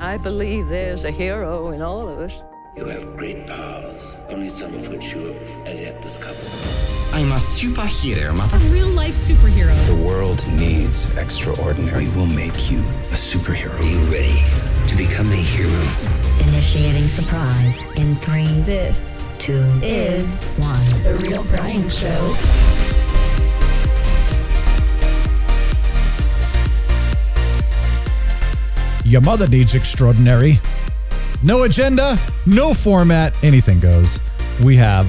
I believe there's a hero in all of us. You have great powers, only some of which you have as yet discovered. I'm a superhero, a real-life superhero. The world needs extraordinary. We will make you a superhero. Are you ready to become a hero? Initiating surprise in 3. This 2 is 1. The Real Brian Show. Your mother needs extraordinary. No agenda, no format, anything goes. We got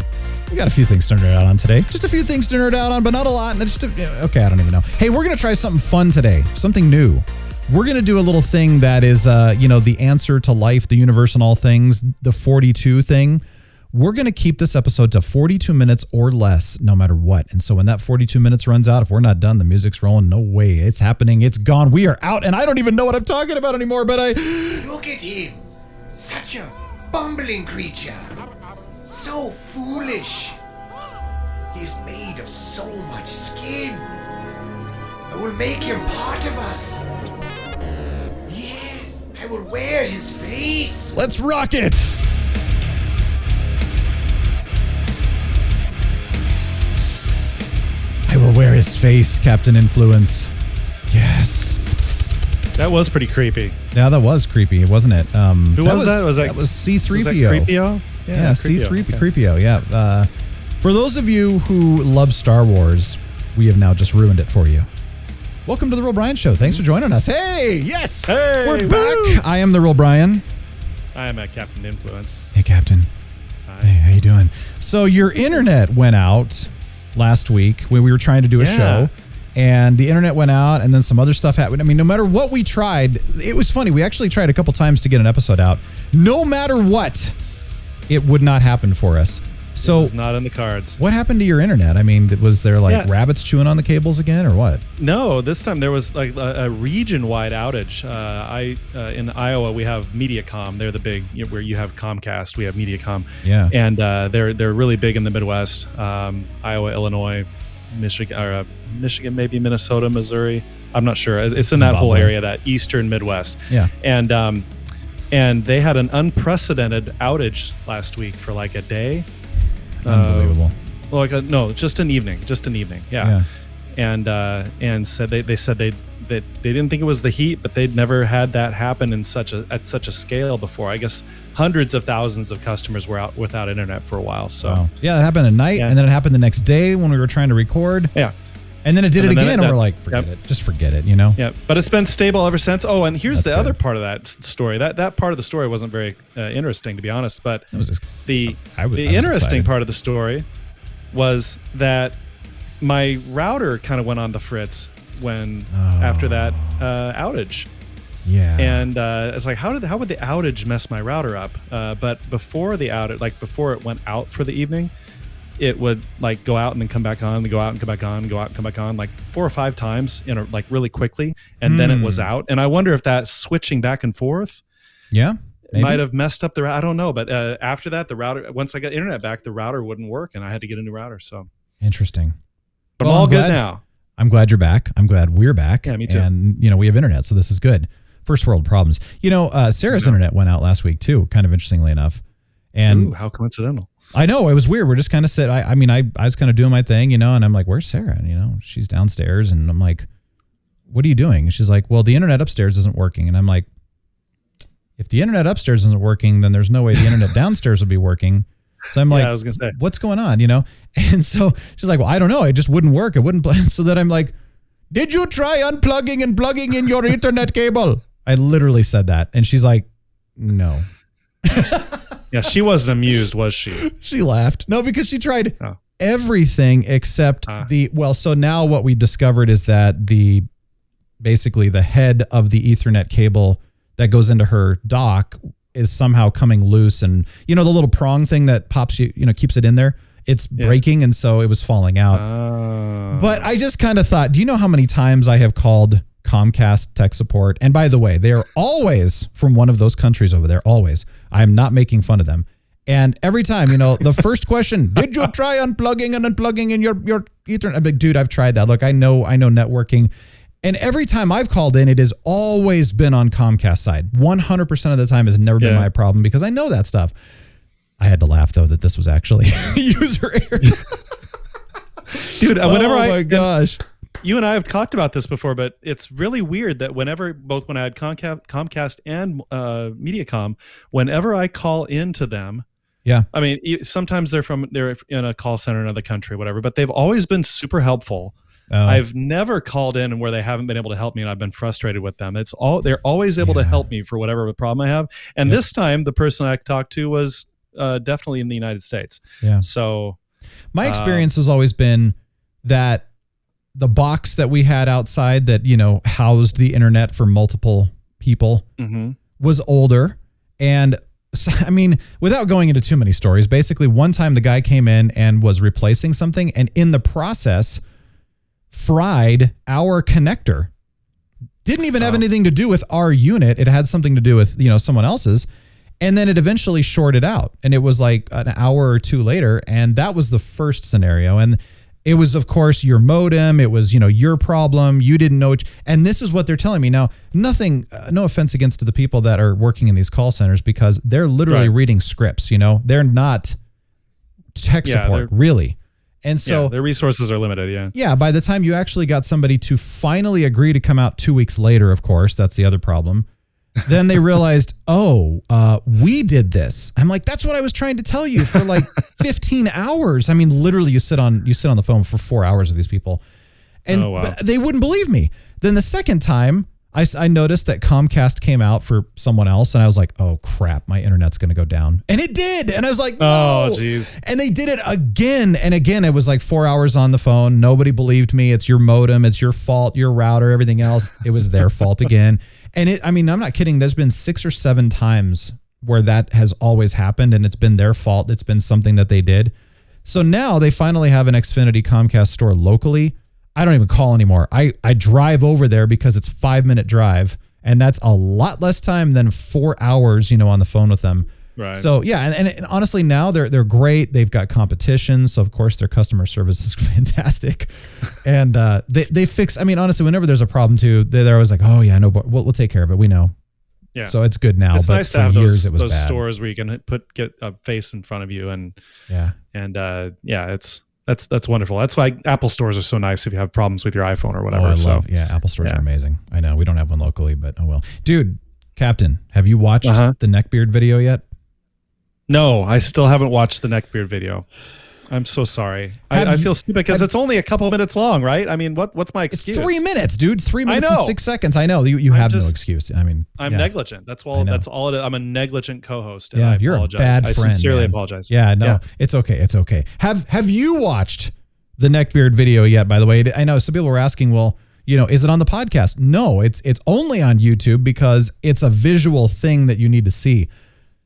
a few things to nerd out on today. Just a few things to nerd out on, but not a lot. Okay, I don't even know. Hey, we're going to try something fun today, something new. We're going to do a little thing that is, the answer to life, the universe and all things, the 42 thing. We're going to keep this episode to 42 minutes or less, no matter what. And so when that 42 minutes runs out, if we're not done, the music's rolling. No way. It's happening. It's gone. We are out. And I don't even know what I'm talking about anymore, but Look at him. Such a bumbling creature. So foolish. He's made of so much skin. I will make him part of us. Yes, I will wear his face. Let's rock it. I will wear his face, Captain Influence. Yes. That was pretty creepy. Yeah, that was creepy, wasn't it? Who was that? That was C-3PO. Was that Creepio? Yeah, C-3PO. Creepio, yeah. For those of you who love Star Wars, we have now just ruined it for you. Welcome to The Real Brian Show. Thanks for joining us. Hey, yes. Hey, we're woo. back. I am The Real Brian. I am at Captain Influence. Hey, Captain. Hi. Hey, how you doing? So your internet went out last week when we were trying to do a show, and the internet went out, and then some other stuff happened. I mean, no matter what we tried, it was funny. We actually tried a couple times to get an episode out. No matter what, it would not happen for us. So it's not in the cards. What happened to your internet? I mean, was there rabbits chewing on the cables again, or what? No, this time there was like a region-wide outage. In Iowa we have MediaComm. They're the big where you have Comcast. We have MediaComm. Yeah, and they're really big in the Midwest. Iowa, Illinois, Michigan, maybe Minnesota, Missouri. I'm not sure. It's in that whole area, that eastern Midwest. Yeah, and they had an unprecedented outage last week for like a day. Unbelievable. Just an evening. Yeah. And said they said they didn't think it was the heat, but they'd never had that happen at such a scale before. I guess hundreds of thousands of customers were out without internet for a while. So yeah, it happened at night, and then it happened the next day when we were trying to record. Yeah. And then it did it again, and we're like, forget it. Just forget it, Yeah, but it's been stable ever since. Oh, and here's the other part of that story. That part of the story wasn't very interesting, to be honest. But the interesting part of the story was that my router kind of went on the fritz after that outage. Yeah. And it's like, how would the outage mess my router up? But before the outage, like before it went out for the evening, it would like go out and then come back on, go out and come back on, go out and come back on, like 4 or 5 times really quickly, and then it was out. And I wonder if that switching back and forth, might have messed up the router. I don't know, but after that, the router, once I got internet back, the router wouldn't work, and I had to get a new router. So interesting. But I'm all good now. I'm glad you're back. I'm glad we're back. Yeah, me too. And we have internet, so this is good. First world problems. Sarah's internet went out last week too, kind of interestingly enough. And how coincidental. I know, it was weird. We're just kind of sitting. I was kind of doing my thing, and I'm like, where's Sarah? And, she's downstairs, and I'm like, what are you doing? And she's like, well, the internet upstairs isn't working. And I'm like, if the internet upstairs isn't working, then there's no way the internet downstairs will be working. So I'm like, I was gonna say, what's going on? And so she's like, well, I don't know. It just wouldn't work. It wouldn't. So then I'm like, did you try unplugging and plugging in your Ethernet cable? I literally said that. And she's like, no. Yeah, she wasn't amused, was she? She laughed. No, because she tried everything except so now what we discovered is that basically the head of the Ethernet cable that goes into her dock is somehow coming loose, and the little prong thing that pops keeps it in there, it's breaking, and so it was falling out. But I just kind of thought, do you know how many times I have called Comcast tech support? And by the way, they are always from one of those countries over there. Always. I am not making fun of them. And every time, the first question, did you try unplugging and unplugging in your Ethernet? I'm like, dude, I've tried that. Look, I know networking. And every time I've called in, it has always been on Comcast side. 100% of the time has never been my problem because I know that stuff. I had to laugh though that this was actually user error. Dude, whenever oh my gosh. You and I have talked about this before, but it's really weird that when I had Comcast and Mediacom, whenever I call into them, I mean, sometimes they're in a call center in another country, whatever, but they've always been super helpful. I've never called in where they haven't been able to help me and I've been frustrated with them. They're always able to help me for whatever problem I have. And this time the person I talked to was definitely in the United States. Yeah. So my experience has always been that the box that we had outside that, housed the internet for multiple people was older. And so, I mean, without going into too many stories, basically one time the guy came in and was replacing something and in the process fried our connector. Didn't even have anything to do with our unit. It had something to do with, someone else's. And then it eventually shorted out. And it was like an hour or two later. And that was the first scenario. And it was, of course, your modem. It was, your problem. You didn't know. And this is what they're telling me. Now, nothing, no offense against the people that are working in these call centers because they're literally reading scripts, They're not tech support, really. And so their resources are limited. Yeah. By the time you actually got somebody to finally agree to come out 2 weeks later, of course, that's the other problem. Then they realized, we did this. I'm like, that's what I was trying to tell you for like 15 hours. I mean, literally you sit on the phone for 4 hours with these people and they wouldn't believe me. Then the second time I noticed that Comcast came out for someone else and I was like, oh crap, my internet's going to go down. And it did. And I was like, no. Oh, geez. And they did it again and again. It was like 4 hours on the phone. Nobody believed me. It's your modem. It's your fault, your router, everything else. It was their fault again. And I'm not kidding. There's been 6 or 7 times where that has always happened and it's been their fault. It's been something that they did. So now they finally have an Xfinity Comcast store locally. I don't even call anymore. I drive over there because it's 5-minute drive and that's a lot less time than 4 hours, on the phone with them. Right. So yeah. And honestly now they're great. They've got competition. So of course their customer service is fantastic. And they fix, honestly, whenever there's a problem too, they're always like, oh yeah, no, but we'll take care of it. We know. Yeah. So it's good now. It's but nice to have those stores where you can get a face in front of you That's wonderful. That's why Apple stores are so nice if you have problems with your iPhone or whatever. Apple stores are amazing. I know we don't have one locally, but oh well. Dude, Captain, have you watched the neckbeard video yet? No, I still haven't watched the neckbeard video. I'm so sorry. I feel stupid because it's only a couple minutes long, right? I mean, what's my excuse? It's 3 minutes, dude. 3 minutes and 6 seconds. I know you have no excuse. I'm negligent. That's all it is. I'm a negligent co-host. And yeah, I you're apologize. a bad friend. I sincerely apologize. Yeah, no, it's okay. It's okay. Have you watched the neckbeard video yet? By the way, I know some people were asking, well, is it on the podcast? No, it's only on YouTube because it's a visual thing that you need to see.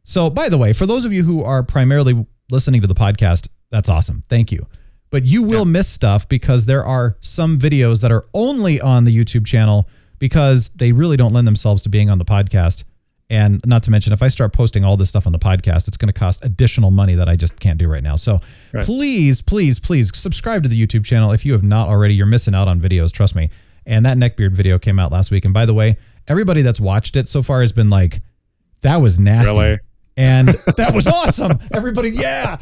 So, by the way, for those of you who are primarily listening to the podcast, that's awesome. Thank you. But you will miss stuff because there are some videos that are only on the YouTube channel because they really don't lend themselves to being on the podcast. And not to mention, if I start posting all this stuff on the podcast, it's going to cost additional money that I just can't do right now. So please, please, please subscribe to the YouTube channel. If you have not already, you're missing out on videos. Trust me. And that neckbeard video came out last week. And by the way, everybody that's watched it so far has been like, that was nasty. Really? And that was awesome. Everybody, yeah.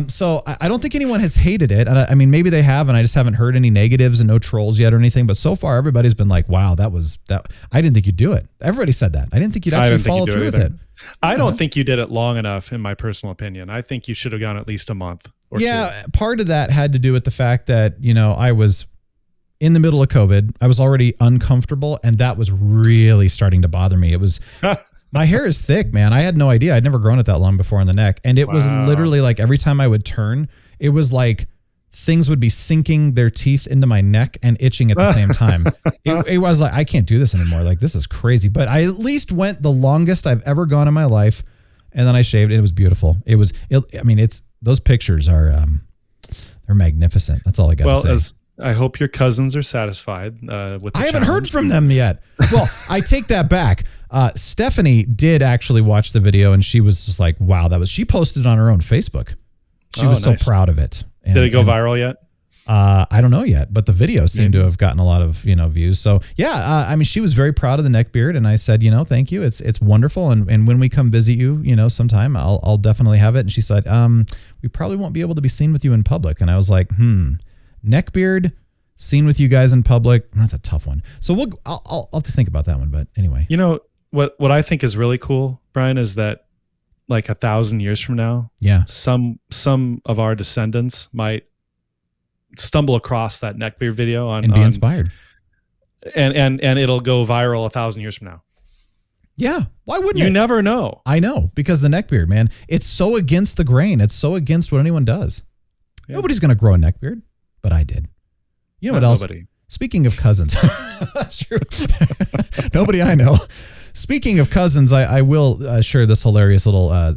So I don't think anyone has hated it. I mean, maybe they have, and I just haven't heard any negatives and no trolls yet or anything. But so far, everybody's been like, wow, that. I didn't think you'd do it. Everybody said that. I didn't think you'd actually follow through with it. I don't think you did it long enough, in my personal opinion. I think you should have gone at least a month or two. Yeah, part of that had to do with the fact that, I was in the middle of COVID. I was already uncomfortable, and that was really starting to bother me. It was... My hair is thick, man. I had no idea. I'd never grown it that long before on the neck. And it was literally like every time I would turn, it was like things would be sinking their teeth into my neck and itching at the same time. It was like, I can't do this anymore. Like, this is crazy. But I at least went the longest I've ever gone in my life. And then I shaved. It was beautiful. Those pictures are, they're magnificent. That's all I got to say. I hope your cousins are satisfied with the I haven't heard from them yet. Well, I take that back. Stephanie did actually watch the video and she was just like, wow, she posted it on her own Facebook. She was so proud of it. Did it go viral yet? I don't know yet, but the video seemed to have gotten a lot of, views. So yeah, I mean, she was very proud of the neck beard, and I said, thank you. It's wonderful. And when we come visit you, sometime I'll definitely have it. And she said, we probably won't be able to be seen with you in public. And I was like, neck beard seen with you guys in public. That's a tough one. So I'll have to think about that one. But anyway, what I think is really cool, Brian, is that like 1,000 years from now, some of our descendants might stumble across that neckbeard video and be inspired, and it'll go viral 1,000 years from now. Yeah, why wouldn't you? Never know. I know, because the neckbeard, man, it's so against the grain. It's so against what anyone does. Yeah. Nobody's gonna grow a neckbeard, but I did. You know what else? Nobody. Speaking of cousins, that's true. Nobody I know. Speaking of cousins, I will share this hilarious little.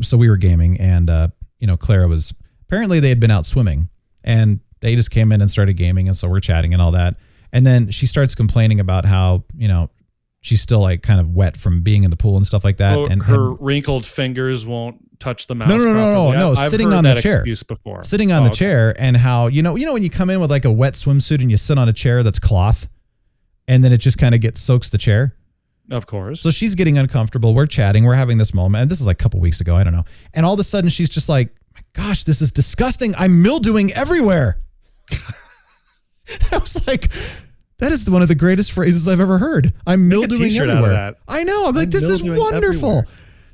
So we were gaming, and Clara was apparently they had been out swimming, and they just came in and started gaming, and so we're chatting and all that. And then she starts complaining about how, she's still like kind of wet from being in the pool and stuff like that. And her wrinkled fingers won't touch the mouse. No. I've Sitting heard on that the chair. excuse before. Sitting on the chair, and how, when you come in with like a wet swimsuit and you sit on a chair that's cloth, and then it just kind of soaks the chair. Of course. So she's getting uncomfortable. We're chatting. We're having this moment. And this is like a couple weeks ago. I don't know. And all of a sudden she's just like, my gosh, this is disgusting. I'm mildewing everywhere. I was like, that is one of the greatest phrases I've ever heard. I'm mildewing everywhere. I know. I'm like, this is wonderful. Everywhere.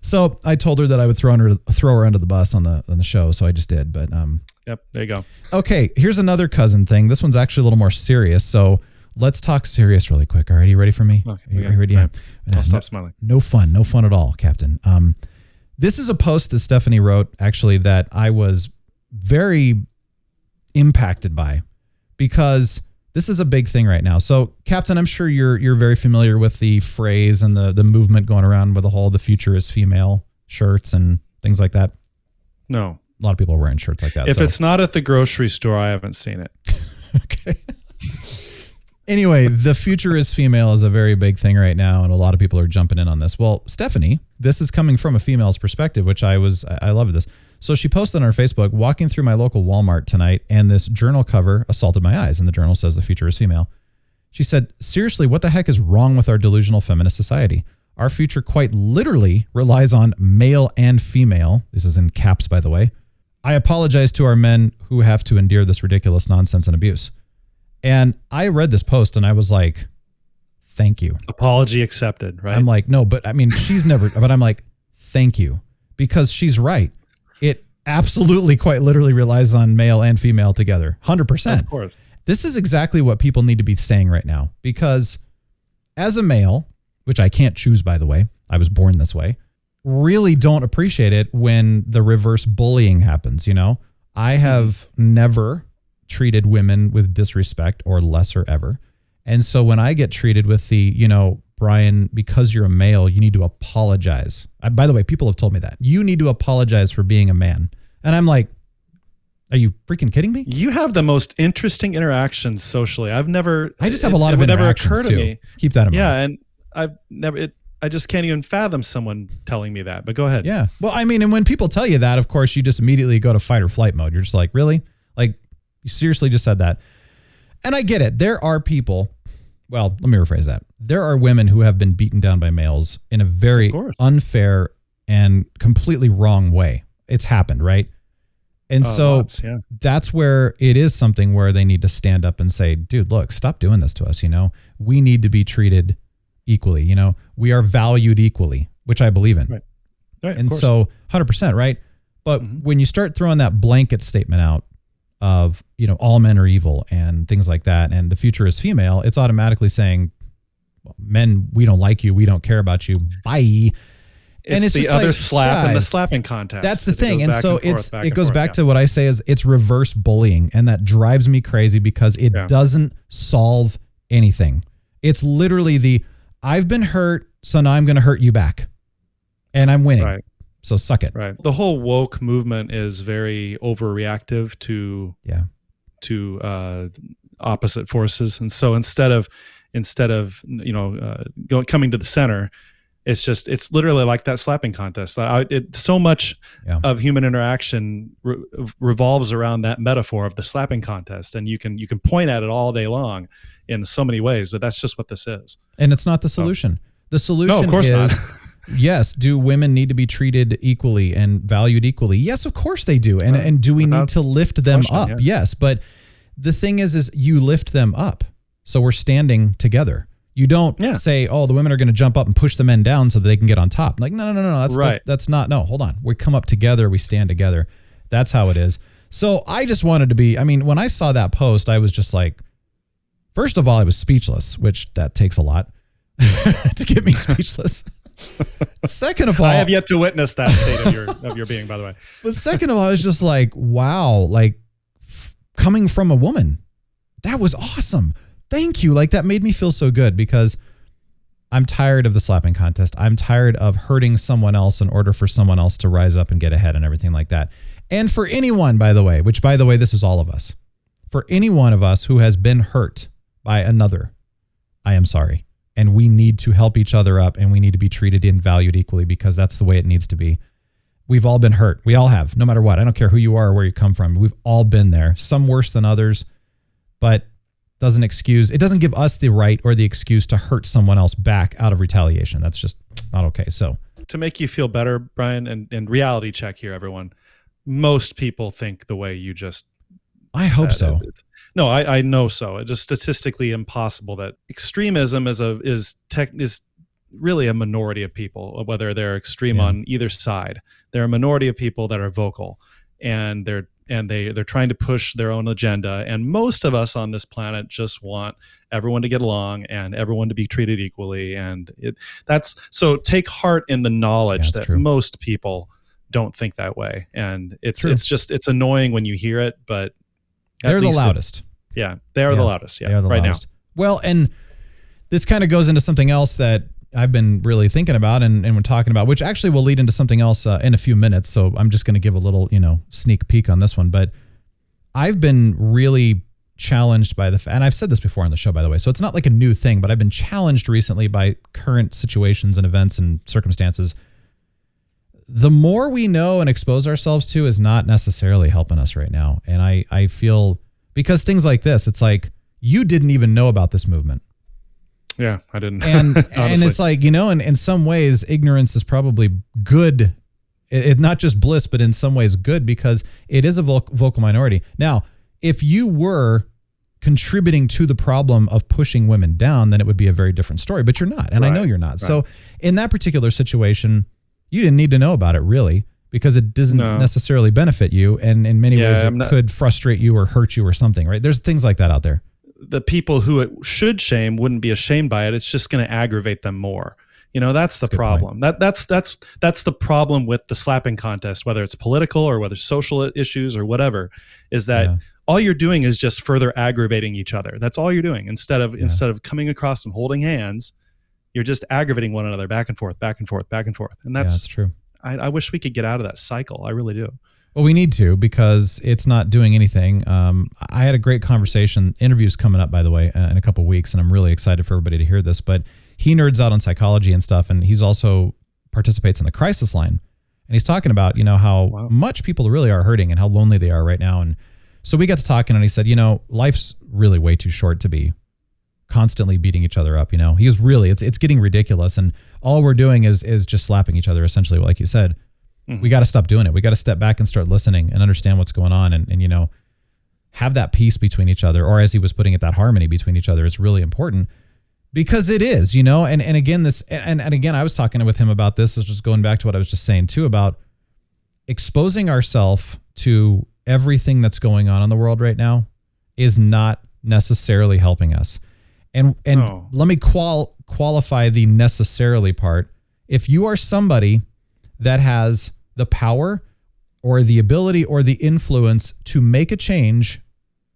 So I told her that I would throw her under the bus on the show. So I just did. But yep, there you go. Okay, here's another cousin thing. This one's actually a little more serious. So let's talk serious really quick. All right, you ready for me? Okay, you ready? Yeah. I'll stop smiling. No fun at all, Captain. This is a post that Stephanie wrote, actually, that I was very impacted by, because this is a big thing right now. So, Captain, I'm sure you're very familiar with the phrase and the movement going around with the future is female shirts and things like that. No. A lot of people are wearing shirts like that. If it's not at the grocery store, I haven't seen it. Okay. Anyway, the future is female is a very big thing right now, and a lot of people are jumping in on this. Well, Stephanie, this is coming from a female's perspective, which I love this. So she posted on her Facebook, walking through my local Walmart tonight, and this journal cover assaulted my eyes, and the journal says the future is female. She said, seriously, what the heck is wrong with our delusional feminist society? Our future quite literally relies on male and female. This is in caps, by the way. I apologize to our men who have to endure this ridiculous nonsense and abuse. And I read this post and I was like, thank you. Apology accepted, right? I'm like, no, but I mean, she's never, but I'm like, thank you, because she's right. It absolutely quite literally relies on male and female together. 100%. Of course. This is exactly what people need to be saying right now, because as a male, which I can't choose, by the way, I was born this way, really don't appreciate it when the reverse bullying happens. I have never treated women with disrespect or lesser ever. And so when I get treated with the, Brian, because you're a male, you need to apologize. By the way, people have told me that. You need to apologize for being a man. And I'm like, are you freaking kidding me? You have the most interesting interactions socially. I just have a lot of interactions too. Me. Keep that in mind. Yeah, and I just can't even fathom someone telling me that, but go ahead. Yeah. Well, I mean, and when people tell you that, of course, you just immediately go to fight or flight mode. You're just like, really? Like, you seriously just said that? And I get it. There are people, well, let me rephrase that. There are women who have been beaten down by males in a very unfair and completely wrong way. It's happened, right? And so that's where it is something where they need to stand up and say, dude, look, stop doing this to us. We need to be treated equally. We are valued equally, which I believe in. Right. And so 100%, right? But when you start throwing that blanket statement out of, all men are evil and things like that, and the future is female, it's automatically saying, well, men, we don't like you. We don't care about you. Bye. And it's the other slap in the slapping contest. That's the thing. And so it goes back to what I say is it's reverse bullying. And that drives me crazy because it doesn't solve anything. It's literally I've been hurt, so now I'm going to hurt you back. And I'm winning. Right. So suck it. Right. The whole woke movement is very overreactive to opposite forces. And so instead of coming to the center, It's literally like that slapping contest. So much of human interaction revolves around that metaphor of the slapping contest, and you can point at it all day long in so many ways, but that's just what this is. And it's not the solution. The solution No, of course is, not. yes, do women need to be treated equally and valued equally? Yes, of course they do. And do we need to lift them up? Yeah. Yes, but the thing is you lift them up. So we're standing together. You don't say, oh, the women are going to jump up and push the men down so that they can get on top. Like, no. That's right. That's not. No, hold on. We come up together. We stand together. That's how it is. So I just wanted to be, I mean, when I saw that post, I was just like, first of all, I was speechless, which that takes a lot to get me speechless. Second of all, I have yet to witness that state of your being, by the way. But second of all, I was just like, wow, like coming from a woman, that was awesome. Thank you. Like that made me feel so good because I'm tired of the slapping contest. I'm tired of hurting someone else in order for someone else to rise up and get ahead and everything like that. And for anyone, by the way, which by the way, this is all of us, for any one of us who has been hurt by another, I am sorry. And we need to help each other up and we need to be treated and valued equally because that's the way it needs to be. We've all been hurt. We all have, no matter what. I don't care who you are or where you come from. We've all been there, some worse than others, but it doesn't give us the right or the excuse to hurt someone else back out of retaliation. That's just not okay. So to make you feel better, Brian, and reality check here, everyone, most people think the way you just I hope so. No, I know so. It's just statistically impossible that extremism is really a minority of people, whether they're extreme on either side. They're a minority of people that are vocal, and they're trying to push their own agenda. And most of us on this planet just want everyone to get along and everyone to be treated equally. And so take heart in the knowledge that most people don't think that way. And it's annoying when you hear it, but they're the loudest. They are the loudest. Yeah, right now. Well, and this kind of goes into something else that I've been really thinking about and we're talking about, which actually will lead into something else in a few minutes. So I'm just going to give a little, sneak peek on this one. But I've been really challenged by and I've said this before on the show, by the way, so it's not like a new thing, but I've been challenged recently by current situations and events and circumstances. The more we know and expose ourselves to is not necessarily helping us right now. And I feel, because things like this, it's like, you didn't even know about this movement. Yeah, I didn't. And it's like, in some ways, ignorance is probably good. It's not just bliss, but in some ways good, because it is a vocal minority. Now, if you were contributing to the problem of pushing women down, then it would be a very different story, but you're not. And I know you're not. Right. So in that particular situation, you didn't need to know about it really, because it doesn't necessarily benefit you. And in many ways, it could frustrate you or hurt you or something, right? There's things like that out there. The people who it should shame wouldn't be ashamed by it. It's just going to aggravate them more. That's the problem. That's the problem with the slapping contest, whether it's political or whether social issues or whatever, is that all you're doing is just further aggravating each other. That's all you're doing. Instead of coming across and holding hands, you're just aggravating one another back and forth, back and forth, back and forth. And that's true. I wish we could get out of that cycle. I really do. Well, we need to, because it's not doing anything. I had a great conversation. Interview's coming up, by the way, in a couple of weeks, and I'm really excited for everybody to hear this. But he nerds out on psychology and stuff, and he's also participates in the crisis line. And he's talking about, how much people really are hurting and how lonely they are right now. And so we got to talking, and he said, life's really way too short to be constantly beating each other up. He's really, it's getting ridiculous, and all we're doing is just slapping each other, essentially, like you said. We got to stop doing it. We got to step back and start listening and understand what's going on, and have that peace between each other, or as he was putting it, that harmony between each other is really important, because it is, and again, again, I was talking with him about this. It's just going back to what I was just saying too, about exposing ourselves to everything that's going on in the world right now is not necessarily helping us. And let me qualify the necessarily part. If you are somebody that has the power or the ability or the influence to make a change,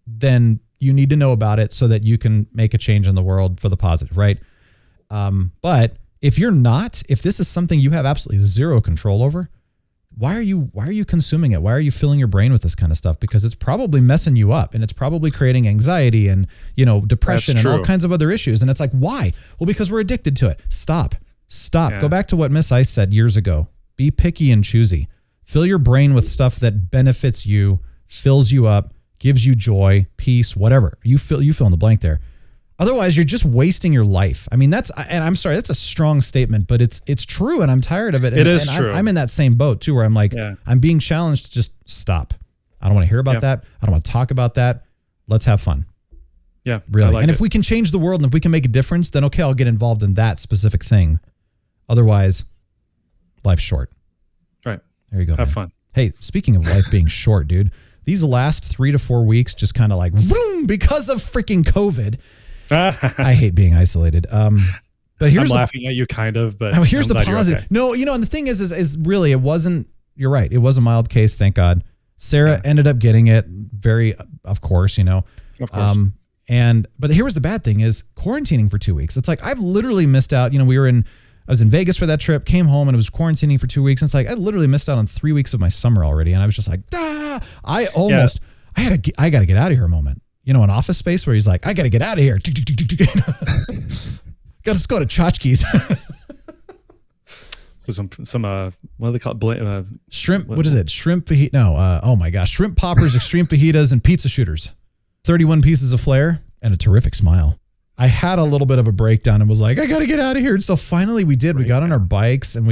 then you need to know about it so that you can make a change in the world for the positive, right? But if you're not, if this is something you have absolutely zero control over, why are you consuming it? Why are you filling your brain with this kind of stuff? Because it's probably messing you up, and it's probably creating anxiety and, depression and all kinds of other issues. And it's like, why? Well, because we're addicted to it. Stop. Stop. Yeah. Go back to what Miss Ice said years ago. Be picky and choosy. Fill your brain with stuff that benefits you, fills you up, gives you joy, peace, whatever. You fill in the blank there. Otherwise, you're just wasting your life. I mean, I'm sorry, that's a strong statement, but it's true, and I'm tired of it. It is true. I'm in that same boat too, where I'm like, I'm being challenged to just stop. I don't want to hear about that. I don't want to talk about that. Let's have fun. Yeah, really. And if we can change the world and if we can make a difference, then okay, I'll get involved in that specific thing. Otherwise, life's short. Right. There you go. Have fun. Hey, speaking of life being short, dude, these last 3 to 4 weeks just kind of like vroom, because of freaking COVID. I hate being isolated. But here's I'm laughing at you kind of, but here's the positive. Okay. No, and the thing is really, it wasn't, you're right. It was a mild case. Thank God. Sarah ended up getting it of course. Of course. But here was the bad thing is quarantining for 2 weeks. It's like, I've literally missed out. I was in Vegas for that trip, came home and it was quarantining for 2 weeks. And it's like, I literally missed out on 3 weeks of my summer already. And I was just like, I got to get out of here a moment. An office space where he's like, I got to get out of here. Got to go to Tchotchkes. So some what do they call it? Shrimp. What is it? Shrimp fajita. No. Oh my gosh. Shrimp poppers, extreme fajitas, and pizza shooters. 31 pieces of flair and a terrific smile. I had a little bit of a breakdown and was like, I got to get out of here. And so finally we did. We got on our bikes and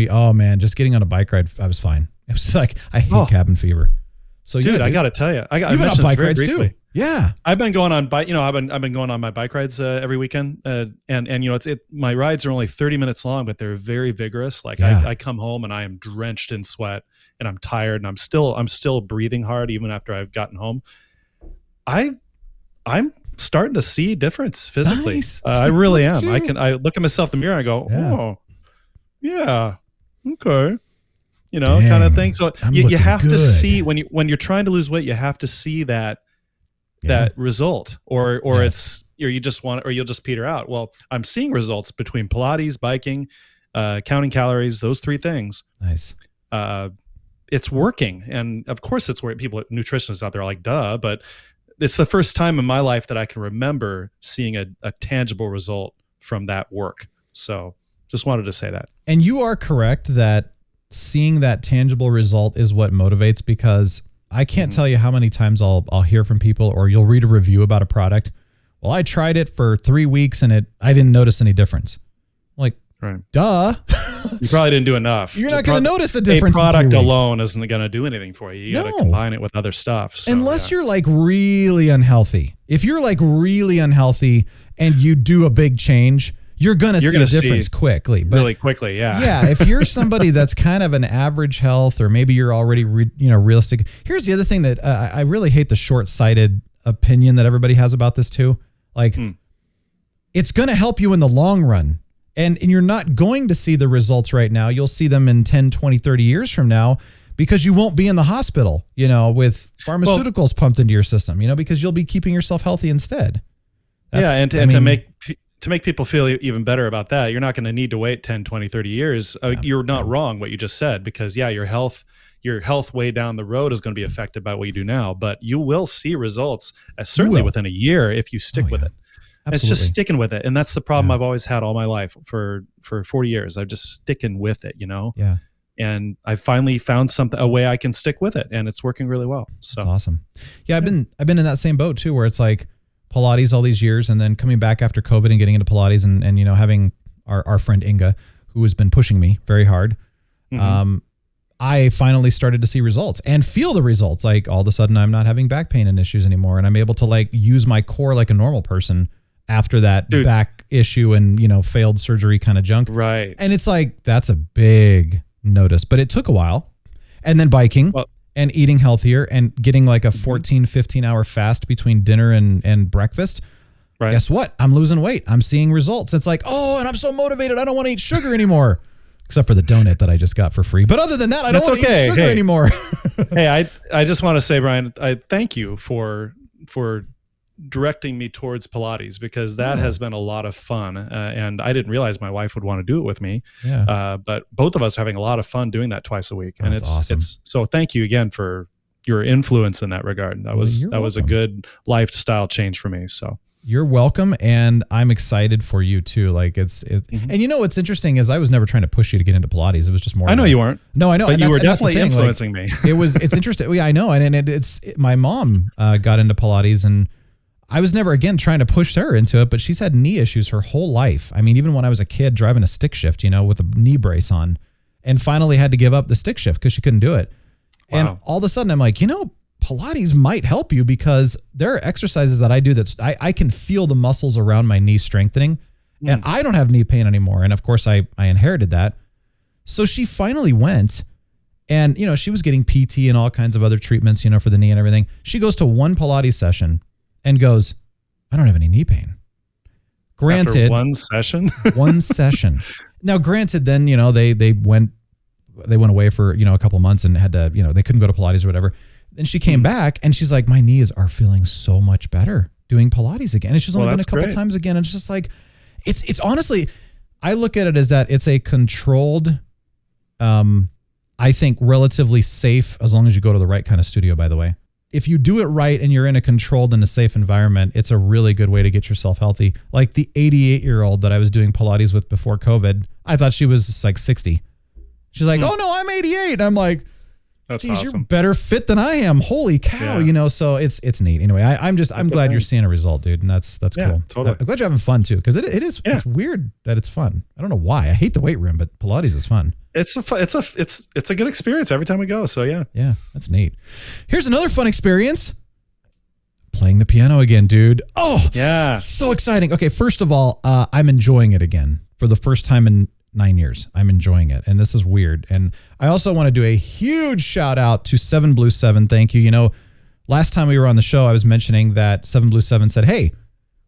just getting on a bike ride, I was fine. It was like, I hate cabin fever. So dude, I got to tell you, I mentioned bike rides briefly. Too. Yeah. I've been going on bike, I've been going on my bike rides every weekend. And my rides are only 30 minutes long, but they're very vigorous. Like I come home and I am drenched in sweat and I'm tired and I'm still breathing hard even after I've gotten home. I'm starting to see difference physically. Nice. I really am. I look at myself in the mirror and I go, oh yeah. Okay. Kind of thing. So you have to see when you're trying to lose weight, you have to see that result or you'll just peter out. Well, I'm seeing results between Pilates, biking, counting calories, those 3 things. Nice. It's working. And of course it's where nutritionists out there are like, duh, but it's the first time in my life that I can remember seeing a tangible result from that work. So just wanted to say that. And you are correct that seeing that tangible result is what motivates, because I can't tell you how many times I'll hear from people or you'll read a review about a product. Well, I tried it for 3 weeks and I didn't notice any difference. Like, duh. You probably didn't do enough. You're not going to notice a difference. A product alone isn't going to do anything for you. You got to combine it with other stuff. So, unless you're like really unhealthy. If you're like really unhealthy and you do a big change, you're going to see a difference quickly. But really quickly, yeah. Yeah, if you're somebody that's kind of an average health, or maybe you're already realistic. Here's the other thing that I really hate, the short-sighted opinion that everybody has about this too. Like, it's going to help you in the long run. And you're not going to see the results right now. You'll see them in 10, 20, 30 years from now, because you won't be in the hospital, with pharmaceuticals pumped into your system, because you'll be keeping yourself healthy instead. To make people feel even better about that, you're not going to need to wait 10, 20, 30 years. You're not wrong what you just said, because your health way down the road is going to be affected by what you do now, but you will see results certainly within a year if you stick with it. Absolutely. It's just sticking with it. And that's the problem I've always had all my life for 40 years. I'm just sticking with it, Yeah. And I finally found a way I can stick with it, and it's working really well. So that's awesome. Yeah. I've been in that same boat too, where it's like Pilates all these years and then coming back after COVID and getting into Pilates and having our friend Inga, who has been pushing me very hard. I finally started to see results and feel the results. Like all of a sudden I'm not having back pain and issues anymore. And I'm able to like use my core like a normal person after that back issue and, failed surgery kind of junk. Right. And it's like, that's a big notice, but it took a while. And then biking and eating healthier and getting like a 14, 15 hour fast between dinner and breakfast. Right. Guess what? I'm losing weight. I'm seeing results. It's like, oh, and I'm so motivated. I don't want to eat sugar anymore. Except for the donut that I just got for free. But other than that, I don't want to eat sugar anymore. Hey, I just want to say, Brian, I thank you for directing me towards Pilates, because that has been a lot of fun. And I didn't realize my wife would want to do it with me. Yeah. But both of us are having a lot of fun doing that twice a week. And That's awesome. So thank you again for your influence in that regard. That was a good lifestyle change for me. So You're welcome, and I'm excited for you too. Like and you know what's interesting is I was never trying to push you to get into Pilates. It was just more. I know you weren't. No, I know, but and you were that's definitely the thing. influencing me. It's interesting. Yeah, I know, and my mom got into Pilates, and I was never again trying to push her into it, but she's had knee issues her whole life. I mean, even when I was a kid driving a stick shift, with a knee brace on, and finally had to give up the stick shift because she couldn't do it. Wow. And all of a sudden, I'm like, Pilates might help you because there are exercises that I do that I can feel the muscles around my knee strengthening, and I don't have knee pain anymore. And of course I inherited that. So she finally went, and she was getting PT and all kinds of other treatments, for the knee and everything. She goes to one Pilates session and goes, I don't have any knee pain. Granted, after one session, one session. Now, granted, then, they went away for, a couple of months and had to, they couldn't go to Pilates or whatever. Then she came back and she's like, my knees are feeling so much better doing Pilates again. And she's only been a couple times again. And it's just like, it's honestly, I look at it as that it's a controlled, I think relatively safe, as long as you go to the right kind of studio, by the way. If you do it right and you're in a controlled and a safe environment, it's a really good way to get yourself healthy. Like the 88-year-old that I was doing Pilates with before COVID, I thought she was like 60. She's like, oh no, I'm 88. And I'm like, that's geez, awesome. You're better fit than I am. Holy cow, so it's neat. Anyway, I'm glad you're seeing a result, dude. And that's cool. Totally. I'm glad you're having fun too. Cause it is, it's weird that it's fun. I don't know why. I hate the weight room, but Pilates is fun. It's a good experience every time we go. So yeah. Yeah. That's neat. Here's another fun experience. Playing the piano again, dude. Oh yeah. So exciting. Okay. First of all, I'm enjoying it again for the first time in 9 years. I'm enjoying it. And this is weird. And I also want to do a huge shout out to 7 Blue 7. Thank you. Last time we were on the show, I was mentioning that 7 Blue 7 said, hey,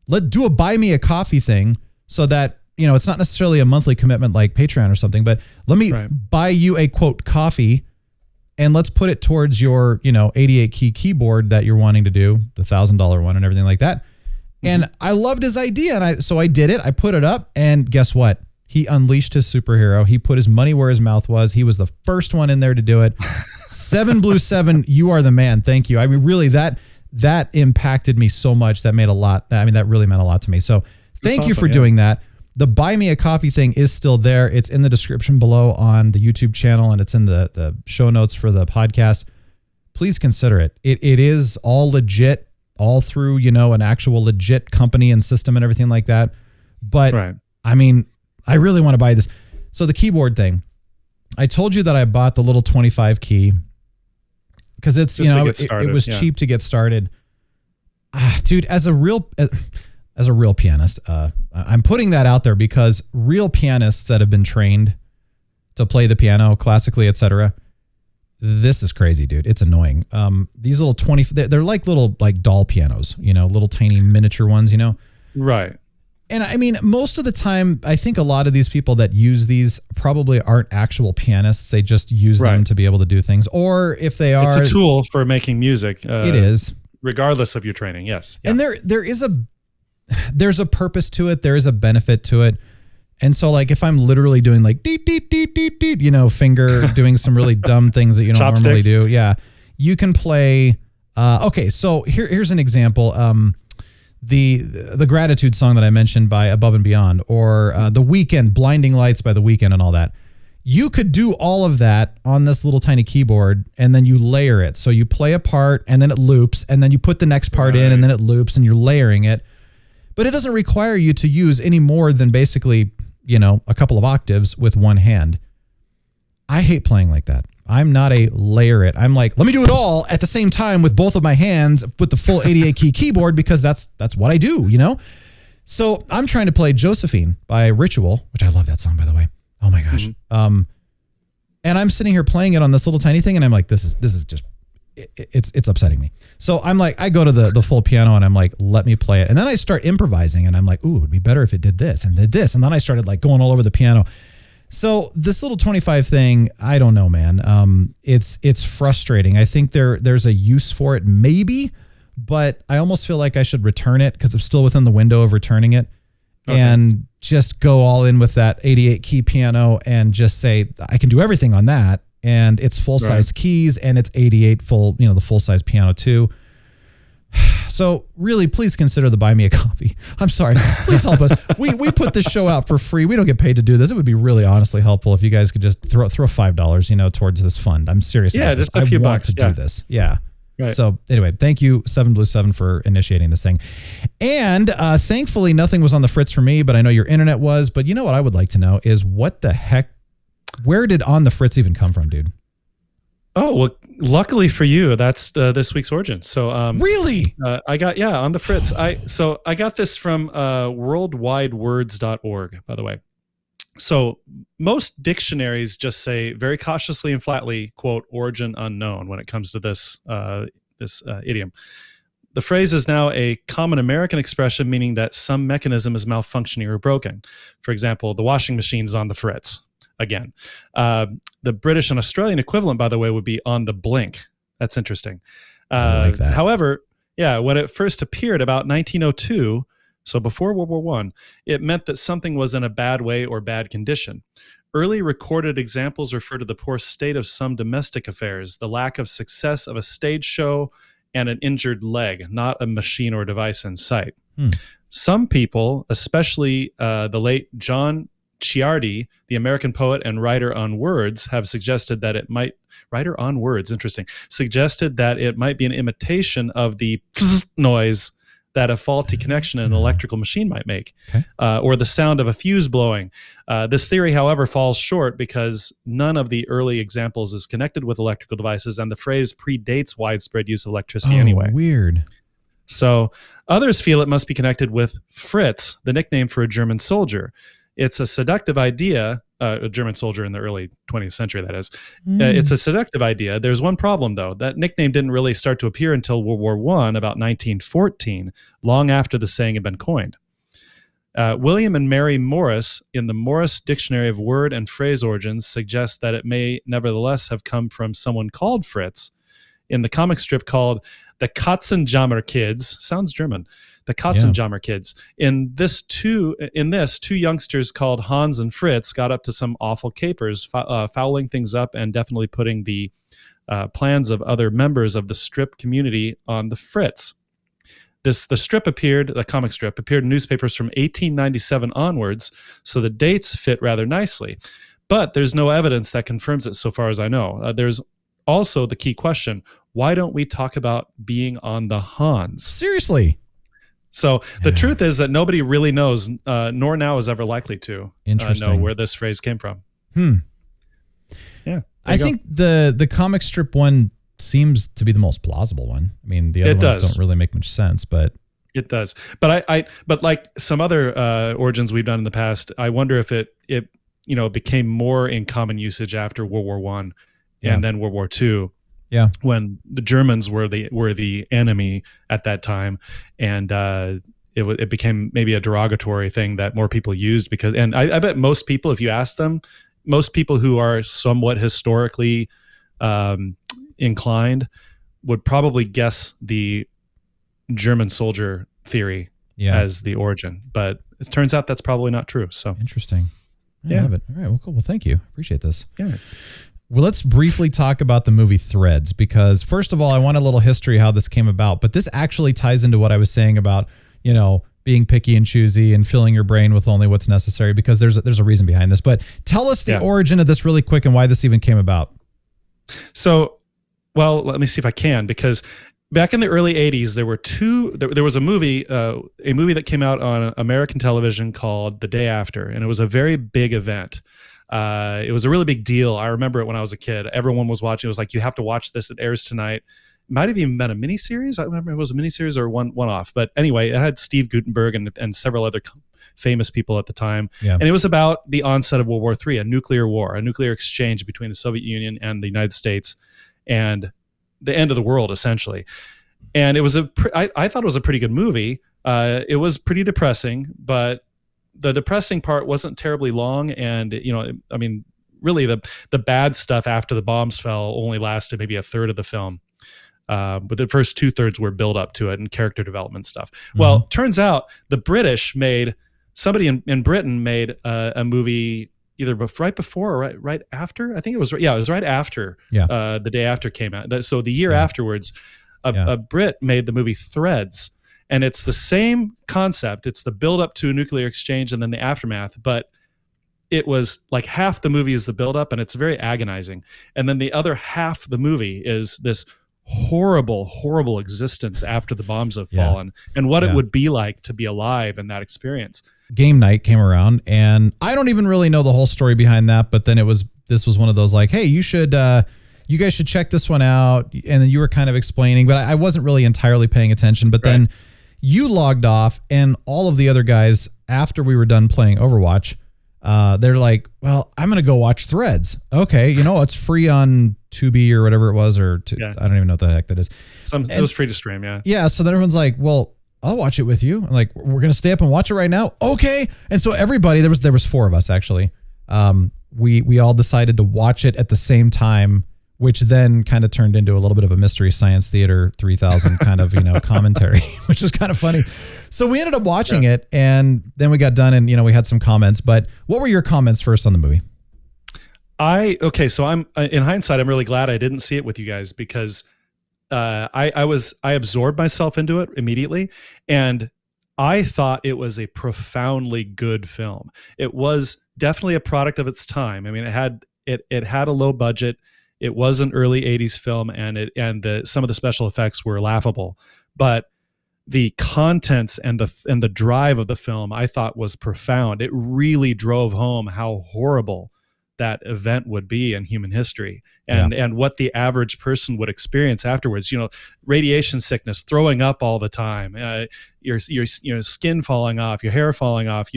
let's do a buy me a coffee thing so that, it's not necessarily a monthly commitment like Patreon or something, but let me buy you a quote coffee and let's put it towards your, 88 key keyboard that you're wanting to do, the $1,000 one and everything like that. And I loved his idea. And so I did it. I put it up and guess what? He unleashed his superhero. He put his money where his mouth was. He was the first one in there to do it. 7 Blue 7, you are the man. Thank you. I mean, really, that impacted me so much. That made a lot. I mean, that really meant a lot to me. So thank you for doing that. The buy me a coffee thing is still there. It's in the description below on the YouTube channel, and it's in the show notes for the podcast. Please consider it. It is all legit, all through, an actual legit company and system and everything like that. But I mean, I really want to buy this. So the keyboard thing, I told you that I bought the little 25 key because it's, it was cheap to get started. Dude, as a real pianist, I'm putting that out there because real pianists that have been trained to play the piano classically, etc. This is crazy, dude. It's annoying. These little they're like little like doll pianos, little tiny miniature ones, Right. And I mean, most of the time, I think a lot of these people that use these probably aren't actual pianists. They just use them to be able to do things. Or if they are, it's a tool for making music. It is, regardless of your training. Yes. Yeah. And there's a purpose to it. There is a benefit to it. And so, like, if I'm literally doing like deet, deet, deet, deet, deet, finger doing some really dumb things that you don't normally do. Yeah, you can play. Okay, so here's an example. The Gratitude song that I mentioned by Above and Beyond, or The Weeknd, Blinding Lights by The Weeknd and all that. You could do all of that on this little tiny keyboard and then you layer it. So you play a part and then it loops and then you put the next part in and then it loops and you're layering it. But it doesn't require you to use any more than basically, a couple of octaves with one hand. I hate playing like that. I'm not a layer it. I'm like, let me do it all at the same time with both of my hands with the full 88 key keyboard because that's what I do, So I'm trying to play Josephine by Ritual, which I love that song, by the way. Oh my gosh. And I'm sitting here playing it on this little tiny thing and I'm like, this is just, it's upsetting me. So I'm like, I go to the full piano and I'm like, let me play it. And then I start improvising and I'm like, ooh, it'd be better if it did this and did this. And then I started like going all over the piano. So this little 25 thing, I don't know, man. It's frustrating. I think there's a use for it, maybe, but I almost feel like I should return it because I'm still within the window of returning it, and just go all in with that 88 key piano and just say I can do everything on that, and it's full size keys and it's 88 full, the full size piano too. So really, please consider the buy me a coffee. I'm sorry. Please help us. We put this show out for free. We don't get paid to do this. It would be really honestly helpful if you guys could just throw $5, towards this fund. I'm serious. Yeah, just a few bucks. I want to do this. Yeah. Right. So anyway, thank you, 7Blue7, for initiating this thing. And thankfully, nothing was on the fritz for me, but I know your internet was. But you know what I would like to know is what the heck, where did On the Fritz even come from, dude? Oh, well, luckily for you, that's this week's origin. So really, I got On the Fritz. I got this from worldwidewords.org, by the way. So most dictionaries just say very cautiously and flatly, quote, origin unknown when it comes to this idiom. The phrase is now a common American expression meaning that some mechanism is malfunctioning or broken. For example, the washing machine is on the fritz. Again, the British and Australian equivalent, by the way, would be on the blink. That's interesting. I like that. However, when it first appeared about 1902, so before World War I, it meant that something was in a bad way or bad condition. Early recorded examples refer to the poor state of some domestic affairs, the lack of success of a stage show, and an injured leg, not a machine or device in sight. Some people, especially the late John Ciardi, the American poet and writer on words, have suggested that it might suggested that it might be an imitation of the noise that a faulty connection in an electrical machine might make, or the sound of a fuse blowing. This theory, however, falls short because none of the early examples is connected with electrical devices, and the phrase predates widespread use of electricity anyway. Weird. So others feel it must be connected with Fritz, the nickname for a German soldier. It's a seductive idea, a German soldier in the early 20th century, that is. It's a seductive idea. There's one problem, though. That nickname didn't really start to appear until World War I, about 1914, long after the saying had been coined. William and Mary Morris, in the Morris Dictionary of Word and Phrase Origins, suggest that it may nevertheless have come from someone called Fritz in the comic strip called The Katzenjammer Kids. Sounds German. The Katzenjammer Kids. In this, two youngsters called Hans and Fritz got up to some awful capers, fouling things up and definitely putting the plans of other members of the strip community on the fritz. The comic strip appeared in newspapers from 1897 onwards, so the dates fit rather nicely. But there's no evidence that confirms it so far as I know. There's also the key question, why don't we talk about being on the Hans? Seriously. So the truth is that nobody really knows, nor now is ever likely to know where this phrase came from. Yeah. I think the comic strip one seems to be the most plausible one. I mean, the other ones don't really make much sense, but it does. But but like some other origins we've done in the past, I wonder if it became more in common usage after World War I and then World War II. Yeah, when the Germans were the enemy at that time, and it became maybe a derogatory thing that more people used because. And I bet most people, if you ask them, most people who are somewhat historically inclined would probably guess the German soldier theory as the origin. But it turns out that's probably not true. So interesting. I love it. All right. Well, cool. Well, thank you. Appreciate this. Yeah. Well, let's briefly talk about the movie Threads, because first of all, I want a little history how this came about, but this actually ties into what I was saying about, being picky and choosy and filling your brain with only what's necessary, because there's a reason behind this. But tell us the origin of this really quick and why this even came about. So, well, let me see if I can, because back in the early 80s, there was a movie that came out on American television called The Day After, and it was a very big event. It was a really big deal. I remember it when I was a kid. Everyone was watching. It was like, you have to watch this. It airs tonight. It might have even been a miniseries. I don't remember if it was a miniseries or one-off. But anyway, it had Steve Guttenberg and several other famous people at the time. Yeah. And it was about the onset of World War III, a nuclear war, a nuclear exchange between the Soviet Union and the United States, and the end of the world, essentially. And it was I thought it was a pretty good movie. It was pretty depressing, but the depressing part wasn't terribly long, and really the bad stuff after the bombs fell only lasted maybe a third of the film, but the first 2/3 were build up to it and character development stuff. Well, turns out the British somebody in Britain made a movie either right before or right after. I think it was right after The Day After came out. So the year afterwards, a Brit made the movie Threads, and it's the same concept. It's the build up to a nuclear exchange and then the aftermath, but it was like half the movie is the build up, and it's very agonizing. And then the other half of the movie is this horrible, horrible existence after the bombs have fallen, and what it would be like to be alive in that experience. Game night came around, and I don't even really know the whole story behind that, but then this was one of those like, hey, you guys should check this one out. And then you were kind of explaining, but I wasn't really entirely paying attention. But then you logged off, and all of the other guys, after we were done playing Overwatch, they're like, well, I'm going to go watch Threads. Okay. It's free on Tubi or whatever it was, I don't even know what the heck that is. It was free to stream. Yeah. Yeah. So then everyone's like, well, I'll watch it with you. I'm like, we're going to stay up and watch it right now. Okay. And so everybody, there was 4 of us actually. We all decided to watch it at the same time, which then kind of turned into a little bit of a Mystery Science Theater 3000 kind of, commentary, which was kind of funny. So we ended up watching it, and then we got done, and, we had some comments. But what were your comments first on the movie? So I'm in hindsight, I'm really glad I didn't see it with you guys, because I absorbed myself into it immediately, and I thought it was a profoundly good film. It was definitely a product of its time. I mean, it had a low budget. It was an early 80s film, and some of the special effects were laughable, but the contents and the drive of the film I thought was profound. It really drove home how horrible that event would be in human history, and what the average person would experience afterwards. Radiation sickness, throwing up all the time, your skin falling off, your hair falling off.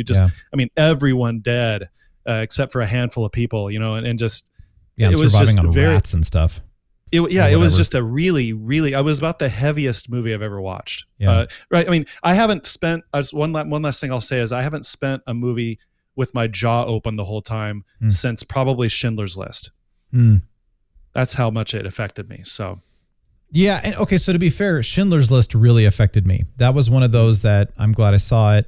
Everyone dead except for a handful of people. And just it was surviving just on rats and stuff. It was just a really, really. It was about the heaviest movie I've ever watched. Yeah. Right. I mean, I haven't spent. One last thing I'll say is I haven't spent a movie with my jaw open the whole time since probably Schindler's List. That's how much it affected me. So, yeah. And okay, so to be fair, Schindler's List really affected me. That was one of those that I'm glad I saw it.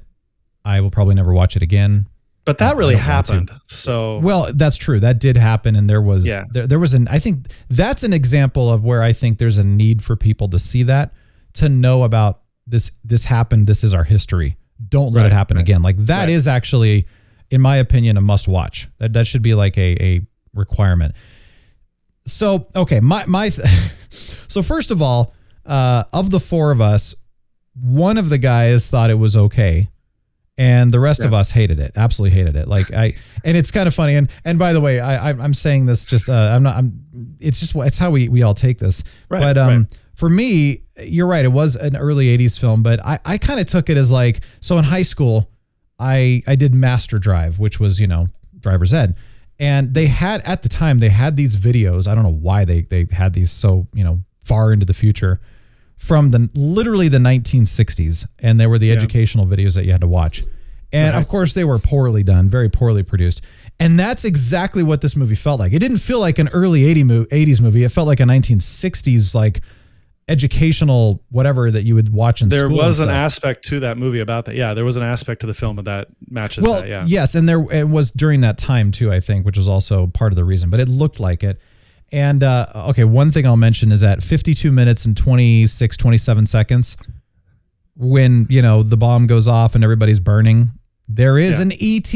I will probably never watch it again. But that really happened. So, well, that's true. That did happen, and there was I think that's an example of where I think there's a need for people to see that, to know about this. This happened. This is our history. Don't let it happen again. Like that is actually, in my opinion, a must watch. That should be like a requirement. So, okay, so first of all, of the 4 of us, one of the guys thought it was okay, and the rest of us hated it. Absolutely hated it. And it's kind of funny. And by the way, I'm saying this just it's how we all take this. Right, but for me, you're right. It was an early 80s film, but I kind of took it as like, so in high school, I did Master Drive, which was, driver's ed. And they had, at the time, they had these videos. I don't know why they had these so, far into the future, from literally the 1960s. And they were the educational videos that you had to watch. And of course they were poorly done, very poorly produced. And that's exactly what this movie felt like. It didn't feel like an early 80s movie. It felt like a 1960s, like, educational whatever that you would watch in school. There was an aspect to that movie about that. Yeah, there was an aspect to the film that matches that. Yeah. Yes, and it was during that time too, I think, which was also part of the reason. But it looked like it. And one thing I'll mention is at 52 minutes and 27 seconds, when the bomb goes off and everybody's burning, there is an ET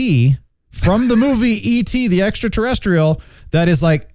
from the movie E.T. the Extraterrestrial that is like,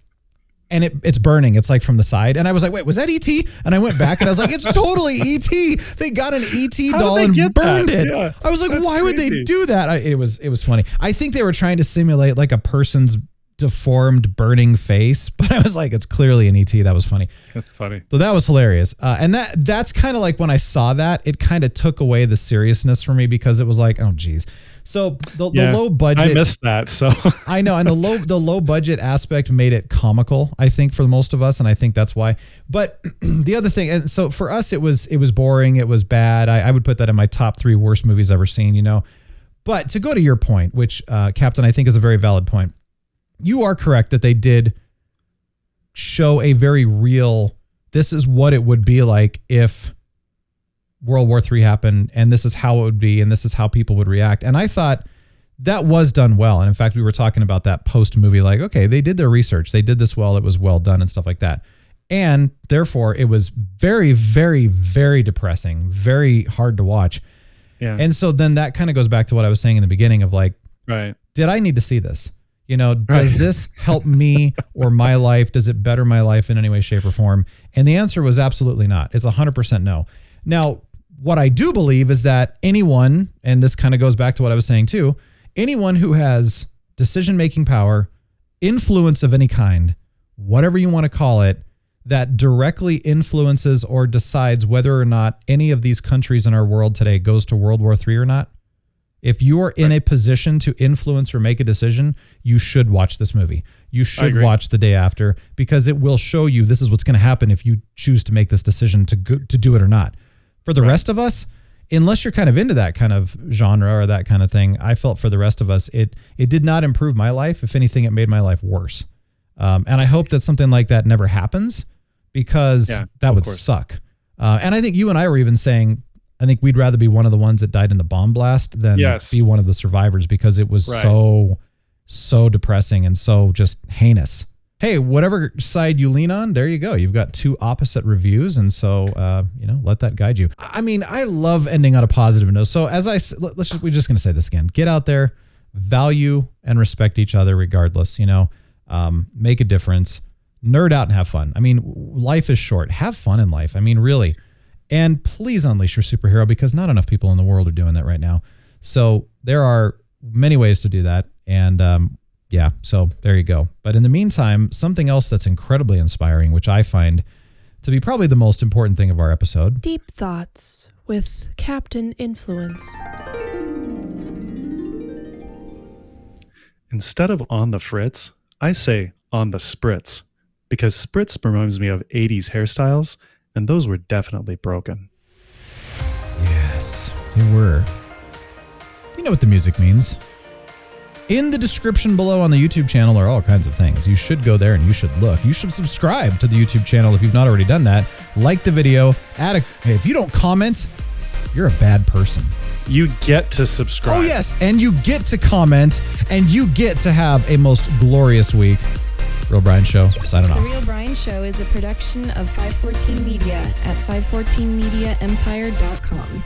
and it's burning. It's like from the side. And I was like, wait, was that E.T.? And I went back and I was like, it's totally E.T. They got an E.T. doll and burned it. Yeah, I was like, why would they do that? It was funny. I think they were trying to simulate like a person's deformed burning face, but I was like, it's clearly an ET. That was funny. That's funny. So that was hilarious. And that's kind of like when I saw that, it kind of took away the seriousness for me, because it was like, oh geez. So the low budget, I missed that. So I know. And the low budget aspect made it comical, I think, for most of us. And I think that's why. But the other thing, and so for us, it was boring. It was bad. I would put that in my top 3 worst movies ever seen, but to go to your point, which Captain, I think is a very valid point. You are correct that they did show a very real, this is what it would be like if World War III happened, and this is how it would be, and this is how people would react. And I thought that was done well. And in fact, we were talking about that post movie, like, okay, they did their research. They did this well. It was well done and stuff like that. And therefore, it was very, very, very depressing, very hard to watch. Yeah. And so then that kind of goes back to what I was saying in the beginning of like, right. Did I need to see this? You know, does this help me or my life? Does it better my life in any way, shape, or form? And the answer was absolutely not. It's 100% no. Now, what I do believe is that anyone, and this kind of goes back to what I was saying too, anyone who has decision-making power, influence of any kind, whatever you want to call it, that directly influences or decides whether or not any of these countries in our world today goes to World War III or not. If you are in a position to influence or make a decision, you should watch this movie. You should watch The Day After, because it will show you this is what's going to happen if you choose to make this decision to do it or not. For the rest of us, unless you're kind of into that kind of genre or that kind of thing, I felt for the rest of us, it did not improve my life. If anything, it made my life worse. And I hope that something like that never happens, because that would suck. And I think you and I were even saying, I think we'd rather be one of the ones that died in the bomb blast than be one of the survivors, because it was so depressing and so just heinous. Hey, whatever side you lean on, there you go. You've got two opposite reviews. And so, let that guide you. I mean, I love ending on a positive note. So we're just going to say this again, get out there, value and respect each other regardless, make a difference, nerd out and have fun. I mean, life is short. Have fun in life. I mean, really. And please unleash your superhero, because not enough people in the world are doing that right now. So there are many ways to do that. And so there you go. But in the meantime, something else that's incredibly inspiring, which I find to be probably the most important thing of our episode. Deep Thoughts with Captain Influence. Instead of on the Fritz, I say on the Spritz, because Spritz reminds me of 80s hairstyles, and those were definitely broken. Yes, they were. You know what the music means. In the description below on the YouTube channel are all kinds of things. You should go there and you should look. You should subscribe to the YouTube channel if you've not already done that. Like the video. Hey, if you don't comment, you're a bad person. You get to subscribe. Oh, yes. And you get to comment, and you get to have a most glorious week. Real Brian Show, signing off. The Real Brian Show is a production of 514 Media at 514mediaempire.com.